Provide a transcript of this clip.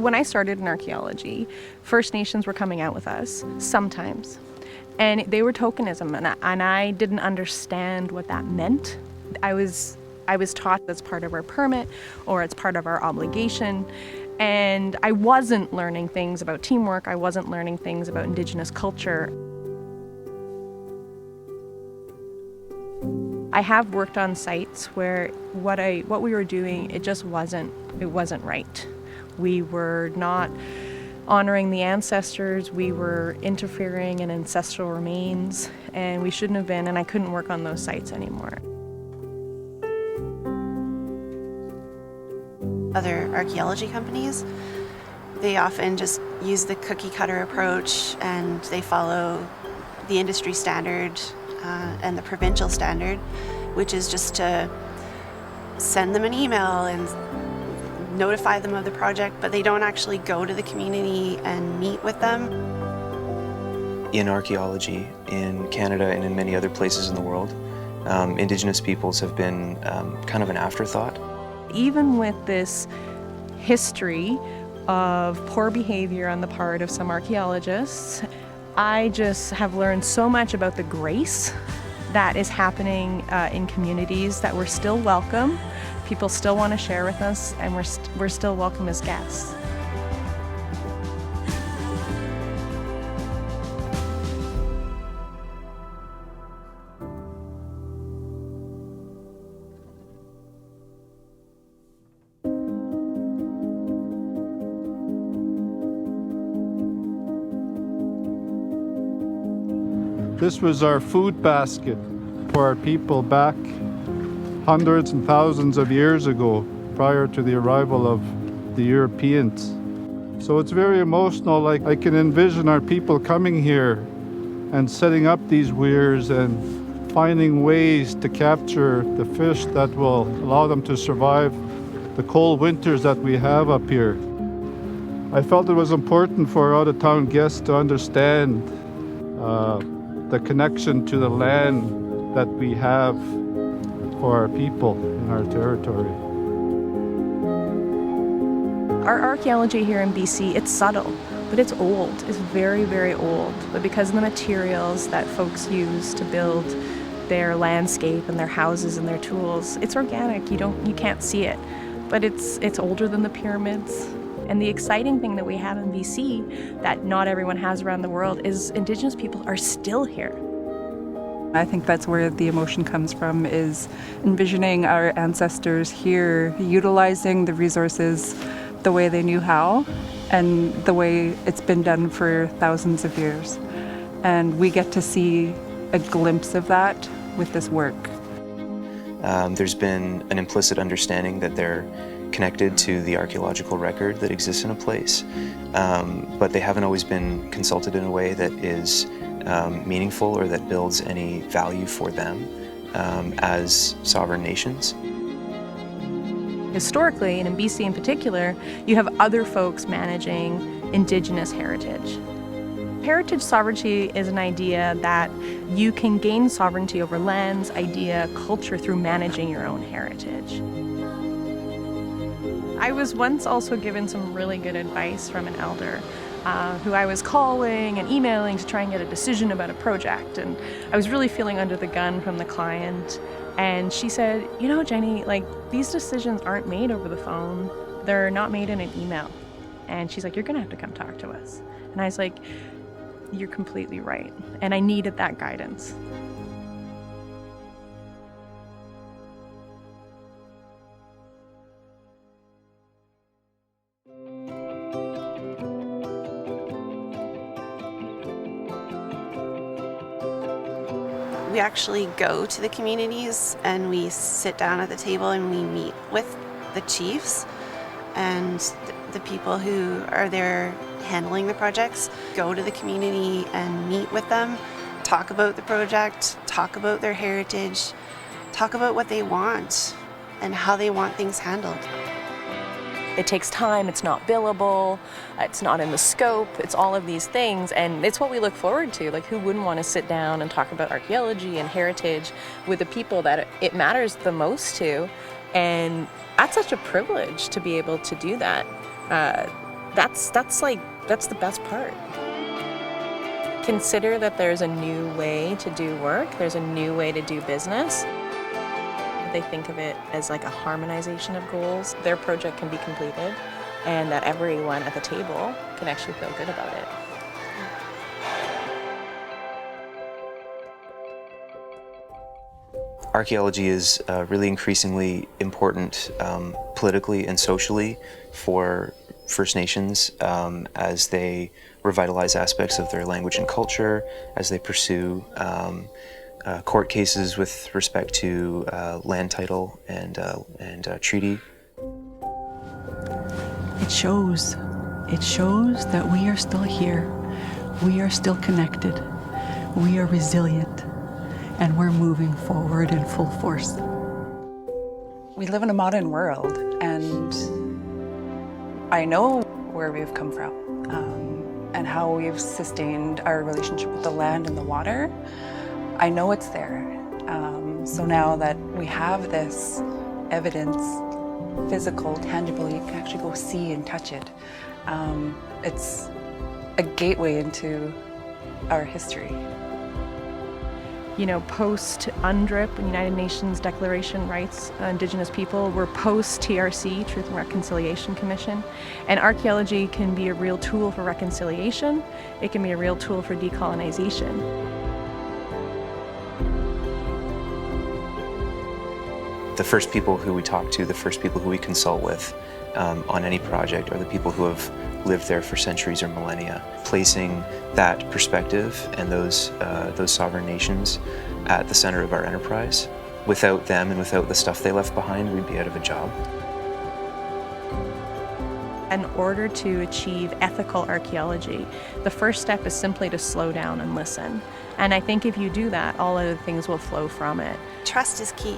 When I started in archaeology, First Nations were coming out with us sometimes, and they were tokenism, and I didn't understand what that meant. I was taught that's part of our permit or it's part of our obligation, and I wasn't learning things about teamwork. I wasn't learning things about Indigenous culture. I have worked on sites where what we were doing, it wasn't right. We were not honoring the ancestors, we were interfering in ancestral remains, and we shouldn't have been, and I couldn't work on those sites anymore. Other archaeology companies, they often just use the cookie cutter approach, and they follow the industry standard and the provincial standard, which is just to send them an email and notify them of the project, but they don't actually go to the community and meet with them. In archaeology, in Canada and in many other places in the world, Indigenous peoples have been kind of an afterthought. Even with this history of poor behavior on the part of some archaeologists, I just have learned so much about the grace that is happening in communities, that we're still welcome. People still want to share with us, and we're still welcome as guests. This was our food basket for our people back hundreds and thousands of years ago, prior to the arrival of the Europeans. So it's very emotional. Like, I can envision our people coming here and setting up these weirs and finding ways to capture the fish that will allow them to survive the cold winters that we have up here. I felt it was important for out-of-town guests to understand the connection to the land that we have for our people in our territory. Our archaeology here in BC, it's subtle, but it's old. It's very, very old. But because of the materials that folks use to build their landscape and their houses and their tools, it's organic. You can't see it, but it's older than the pyramids. And the exciting thing that we have in BC that not everyone has around the world is Indigenous people are still here. I think that's where the emotion comes from, is envisioning our ancestors here, utilizing the resources the way they knew how and the way it's been done for thousands of years. And we get to see a glimpse of that with this work. There's been an implicit understanding that they're connected to the archaeological record that exists in a place, but they haven't always been consulted in a way that is meaningful or that builds any value for them as sovereign nations. Historically, and in BC in particular, you have other folks managing Indigenous heritage. Heritage sovereignty is an idea that you can gain sovereignty over lands, idea, culture through managing your own heritage. I was once also given some really good advice from an elder who I was calling and emailing to try and get a decision about a project, and I was really feeling under the gun from the client, and she said, you know, Jenny, like, these decisions aren't made over the phone, they're not made in an email. And she's like, you're gonna have to come talk to us. And I was like, you're completely right, and I needed that guidance. We actually go to the communities and we sit down at the table and we meet with the chiefs and the people who are there handling the projects. Go to the community and meet with them, talk about the project, talk about their heritage, talk about what they want and how they want things handled. It takes time, it's not billable, it's not in the scope, it's all of these things, and it's what we look forward to. Like, who wouldn't want to sit down and talk about archaeology and heritage with the people that it matters the most to? And that's such a privilege to be able to do that. that's the best part. Consider that there's a new way to do work, there's a new way to do business. They think of it as like a harmonization of goals. Their project can be completed and that everyone at the table can actually feel good about it. Archaeology is really increasingly important politically and socially for First Nations as they revitalize aspects of their language and culture, as they pursue court cases with respect to land title and treaty. It shows that we are still here, we are still connected, we are resilient, and we're moving forward in full force. We live in a modern world, and I know where we've come from and how we've sustained our relationship with the land and the water. I know it's there. So now that we have this evidence, physical, tangible, you can actually go see and touch it. It's a gateway into our history. You know, post UNDRIP, United Nations Declaration Rights Indigenous People, we're post TRC, Truth and Reconciliation Commission, and archaeology can be a real tool for reconciliation. It can be a real tool for decolonization. The first people who we talk to, the first people who we consult with on any project are the people who have lived there for centuries or millennia. Placing that perspective and those sovereign nations at the center of our enterprise. Without them and without the stuff they left behind, we'd be out of a job. In order to achieve ethical archaeology, the first step is simply to slow down and listen. And I think if you do that, all other things will flow from it. Trust is key.